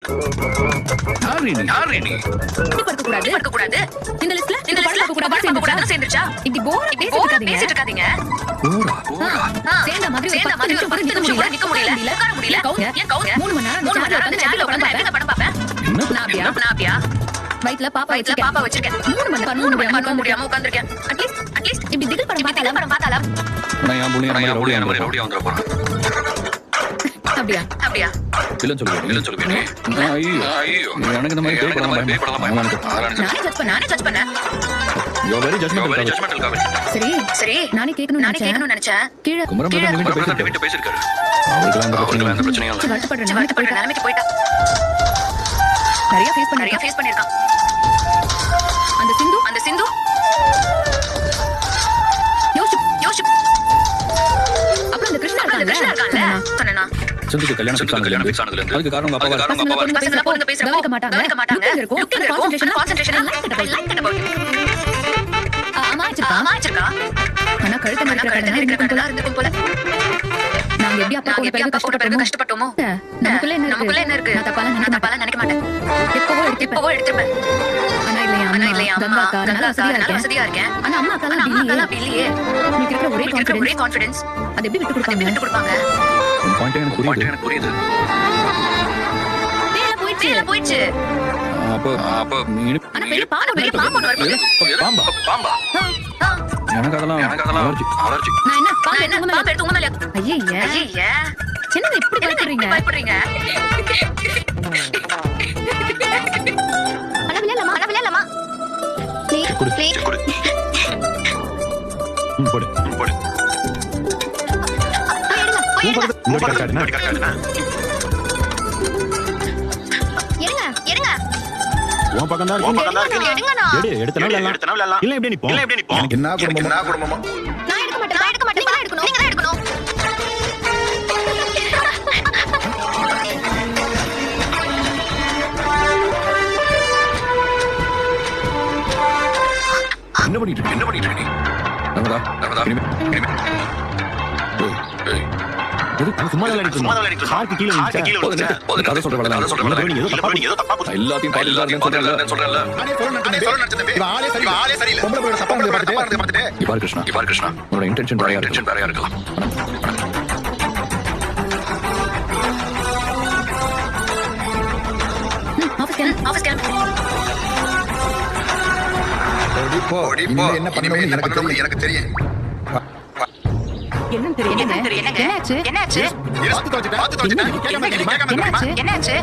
யார் நீ படுக்க கூடாது இந்த லிஸ்ட்ல படுக்க கூடாது சேர்ந்துச்சா இப்படி போர் பேசிட்டு இருக்காதீங்க சேர்ந்த மாதிரி 10 நிமிஷம் நிக்க முடியல உட்கார முடியல ஏன் கவுங்க 3 மணி நேரம் சேர்ல உட்கார்ந்து படம் பாப்பேன் நாபியா வயித்துல பாப்பா வச்சிருக்கேன் 3 மணி நேரம் பண்ண முடியாம உட்கார்ந்திருக்கேன் அட்லீஸ்ட் இப்படி திகில் படம் பார்த்தால நான் ஏன் புள்ளிய ரவுடியா வந்துற போறேன் அப்படியா இல்ல சொல்லுங்க ஐயோ எனக்கு இந்த மாதிரி பேய் படலாம் நானே ஜட்ஜ் பண்ணேன் யூ ஆர் வெரி ஜட்ஜ்மெண்டல் காவே சரி நானே கேட்கணும்னு நினைச்சேன் கீழ குமரம் பிரதர் வீட்டு பேசிருக்காரு அவங்களுக்கு அந்த பிரச்சனையும் இல்ல வருத்தப்படுற நிலைமைக்கு போய்டா நிறைய ஃபேஸ் பண்ணிருக்கான் அந்த சிந்து யோசிச்சு அப்புறம் அந்த கிருஷ்ணா இருக்கான்ல சொன்னேனா சிந்துக்கு கல்யாணம் ஃபிக்ஸ் ஆனதுல இருந்து அதுக்கு காரணம் அப்பாவா பசங்க பொண்ணு பேச மாட்டாங்க கான்சென்ட்ரேஷன் லைக் அம்மா வச்சிருக்கா ஆனா கழுத்து இருக்கும் போல நாங்க எப்படி அப்பா கூட பிறகு கஷ்டப்பட்டோமோ நமக்குள்ள என்ன இருக்கு நான் தப்பால நினைக்க மாட்டேன் எப்பவோ எடுத்துப்பேன் ஆனா இல்லையா அம்மா நல்லா வசதியா இருக்கேன் ஆனா அம்மா அப்படி இல்லையே உங்களுக்கு இருக்கிற ஒரே கான்ஃபிடன்ஸ் அது எப்படி விட்டு கொடுப்பாங்க பாயிண்ட் எனக்கு புரியுது தேல போயிடுச்சு அப்ப நீ ஆனா பெரிய பாம்பு பாம்பா எனக்கு அதெல்லாம் அலர்ஜி நான் என்ன பாம்பு எடுத்து உங்க மேல ஐயே என்ன இப்படி பயப்படுறீங்க அளவிலமா ப்ளீஸ் போடு இருங்க உன் பக்கம் தான் இருக்கு எடுத்தனால இல்ல இப்படி நிப்போம் என்ன குடும்பமா நான் எடுக்க மாட்டேன் நீங்க தான் எடுக்கணும் என்ன பண்ணிட்டு இருக்க நீ நமதா சும்மா கார்க்கு கீழ போது கதை சொல்ற வேலை ஏதோ தப்பா எல்லாத்தையும் சொல்றேன்ல இபார் கிருஷ்ணா உன்னோட இன்டென்ஷன் வேறையா இருக்கலாம் ஆஃபீஸ் என்ன பண்ணணும் எனக்கு தெரியும் என்னாச்சு என்னாச்சு